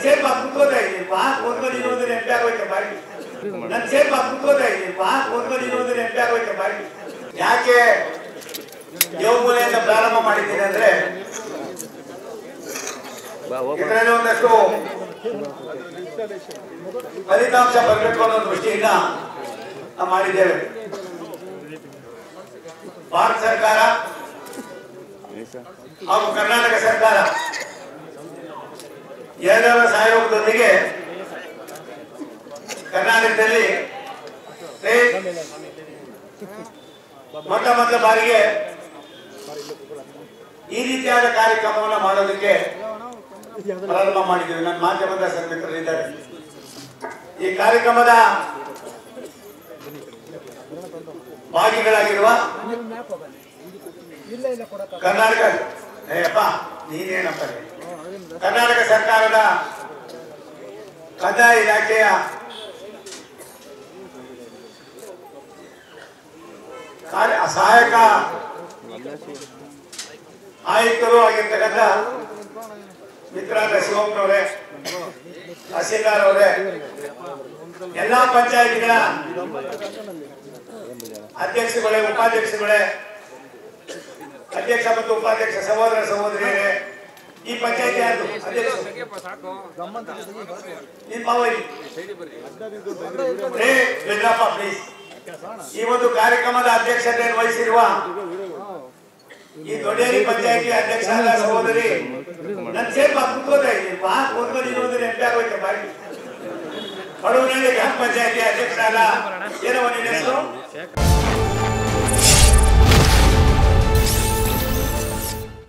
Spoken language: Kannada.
ಸೇರ್ಪ ಕುತ್ಕೋತಾ ಇದ್ದೀನಿ ಬಾ ಓದ್ಕೊಂಡು ಇನ್ನೊಂದು ನೆನಪೆ ಆಗೋಯ್ತೆ ಬಾಯಿ ನನ್ನ ಸೇರ್ಪ ಕುತ್ಕೋತಾ ಇದ್ದೀನಿ ಬಾ ಓದ್ಕೊಂಡು ಇನ್ನೊಂದು ನೆನಪೆ ಆಗೋಯ್ತೆ ಬಾಯಿ ಯಾಕೆ ದೇವಮೂಲೆಯಿಂದ ಪ್ರಾರಂಭ ಮಾಡಿದ್ದೀನಿ ಅಂದ್ರೆ ಇದರಲ್ಲಿ ಒಂದಷ್ಟು ಫಲಿತಾಂಶ ಬರಬೇಕು ಅನ್ನೋ ದೃಷ್ಟಿಯಿಂದ ನಾವು ಮಾಡಿದ್ದೇವೆ. ಭಾರತ ಸರ್ಕಾರ ಹಾಗೂ ಕರ್ನಾಟಕ ಸರ್ಕಾರ ಎರಡರ ಸಹಯೋಗದೊಂದಿಗೆ ಕರ್ನಾಟಕದಲ್ಲಿ ಮೊಟ್ಟ ಬಾರಿಗೆ ಈ ರೀತಿಯಾದ ಕಾರ್ಯಕ್ರಮವನ್ನು ಮಾಡೋದಕ್ಕೆ ಪ್ರಾರಂಭ ಮಾಡಿದ್ದೇವೆ. ನನ್ನ ಮಾಧ್ಯಮದ ಸಂಘಟಕರಿದ್ದಾರೆ. ಈ ಕಾರ್ಯಕ್ರಮದ ಭಾಗಿಗಳಾಗಿರುವ ಕರ್ನಾಟಕ ಕರ್ನಾಟಕ ಸರ್ಕಾರದ ಕಂದಾಯ ಇಲಾಖೆಯ ಸಹಾಯಕ ಆಯುಕ್ತರು ಆಗಿರ್ತಕ್ಕಂಥ ಮಿತ್ರಾದ ಶಿವಪ್ಪನವರೇ, ತಹಸೀಲ್ದಾರ್ ಅವರೇ, ಎಲ್ಲಾ ಪಂಚಾಯತಿಗಳ ಅಧ್ಯಕ್ಷಗಳೇ, ಉಪಾಧ್ಯಕ್ಷಗಳೇ, ಅಧ್ಯಕ್ಷ ಮತ್ತು ಉಪಾಧ್ಯಕ್ಷ ಸಹೋದರ ಸಹೋದರಿಯರೇ, ಈ ಪಂಚಾಯತಿ ಅಧ್ಯಕ್ಷ ಪ್ಲೀಸ್ ಈ ಒಂದು ಕಾರ್ಯಕ್ರಮದ ಅಧ್ಯಕ್ಷತೆಯನ್ನು ವಹಿಸಿರುವ ಈ ದೊಡ್ಡೇರಿ ಪಂಚಾಯತಿ ಅಧ್ಯಕ್ಷರಾದ ಸಹೋದರಿ ನನ್ನ ಸೇರ್ಪ ಕುತ್ಕೋತಾ ಇದ್ದೀನಿ ಬಾ ಓದ್ಕೊಂಡು ಇನ್ನೊಂದು ನೆನಪೆ ಆಗೋಯ್ತೆ ಬಾಯಿ ಬಡವನಹಳ್ಳಿ ಗ್ರಾಮ ಪಂಚಾಯತಿ ಅಧ್ಯಕ್ಷರಾದ ಏನೋ ನಿನ್ನ ಹೆಸರು